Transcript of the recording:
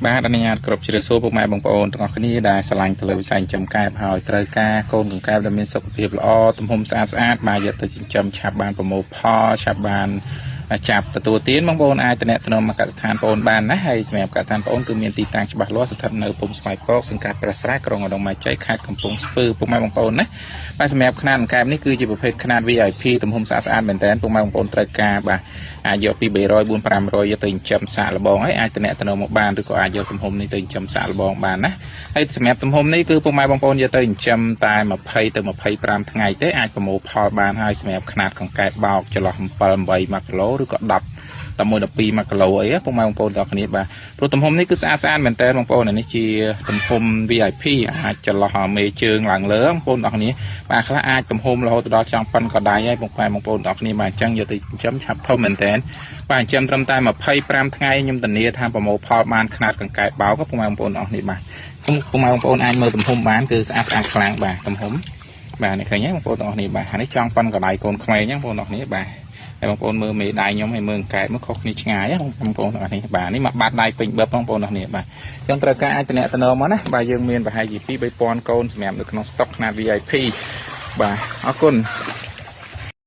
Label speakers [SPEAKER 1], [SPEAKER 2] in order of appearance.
[SPEAKER 1] បាទអនុញ្ញាតគ្រប់ជ្រើសសួរពុកម៉ែបងប្អូនទាំងអស់គ្នាដែលឆ្លាញ់ទៅលើវិស័យចិញ្ចឹមកែបហើយត្រូវការកូនកង្កែបដែលមានសុខភាពល្អទំហំស្អាតបាទយកទៅចិញ្ចឹមឆាប់បានប្រមូលផលឆាប់បានចាប់ទទួលទានបងប្អូនអាចតំណែងមកកសិដ្ឋានបងប្អូនបានណាហើយសម្រាប់កសិដ្ឋានបងប្អូនគឺមានទីតាំងច្បាស់លាស់ស្ថិតនៅភូមិស្វាយពកសង្កាត់ព្រះស្រែក្រុងឧត្តរមានជ័យខេត្តកំពង់ស្ពឺពុកម៉ែបងប្អូនណាបាទសម្រាប់ຂະຫນាតកង្កែបនេះគឺជាប្រភេទຂະຫນាត VIP ទំហំស្អាតមែនតើពុកម៉ែបងប្អូនត្រូវការបាទអាចយកពី300 400 500យកទៅចិញ្ចឹមសាកល្បងហើយអាចតំណែងមកបានឬក៏អាចយកទំហំនេះទៅចិញ្ចឹមសាកល្បងបានណាហើយសម្រាប់ទំហំនេះគឺពុកម៉ែបងប្អូនយកទៅចិញ្ចឹមតែ20ទៅ25ថ្ងៃទេអាចប្រមូលផលបានហើយសម្រាប់ຂະຫນាតកង្កែបបោកចន្លោះ7 8 1គីឡូឬក៏10 11 12 1គីឡូអីពុកម៉ែបងប្អូនទាំងគ្នាបាទព្រោះទំហំនេះគឺស្អាតមែនតើបងប្អូននេះជាទំហំ VIP អាចចន្លោះមេជើងឡើងលើបងប្អូនទាំងគ្នាបាទខ្លះអាចទំហំរហូតដល់ចង់ប៉ុនកដៃហើយបងប្អូនទាំងគ្នាបាទអញ្ចឹងយកទៅចិញ្ចឹមឆាប់ធំមែនតើបាទចិញ្ចឹមត្រឹមតែ25ថ្ងៃខ្ញុំធានាថាប្រមូលផលបានຂະຫນាតកង្កែបបោកពុកម៉ែបងប្អូនទាំងគ្នាបាទពុកម៉ែបងប្អូនអាចមើលទំហំបានគឺស្អាតខ្លាំងបាទទំហំបាទនេះឃើញទេបងប្អូនទាំងគ្នាបាទនេះចង់ប៉ុនកដៃកូនក្មេងហ្នឹងបងប្អូនទាំងគ្នាបាទហើយបងប្អូនមើលមេដៃខ្ញុំហើយមើលកែបមកខុសគ្នាឆ្ងាយបងប្អូនទាំងនេះបាទនេះមកបាត់ដៃពេញបឹបបងប្អូនទាំងនេះបាទអញ្ចឹងត្រូវការអាចតំណែងមកណាបាទយើងមានប្រហែលជា 2-3000 កូនសម្រាប់នៅក្នុងស្តុកຂະຫນាត VIP បាទអរគុណ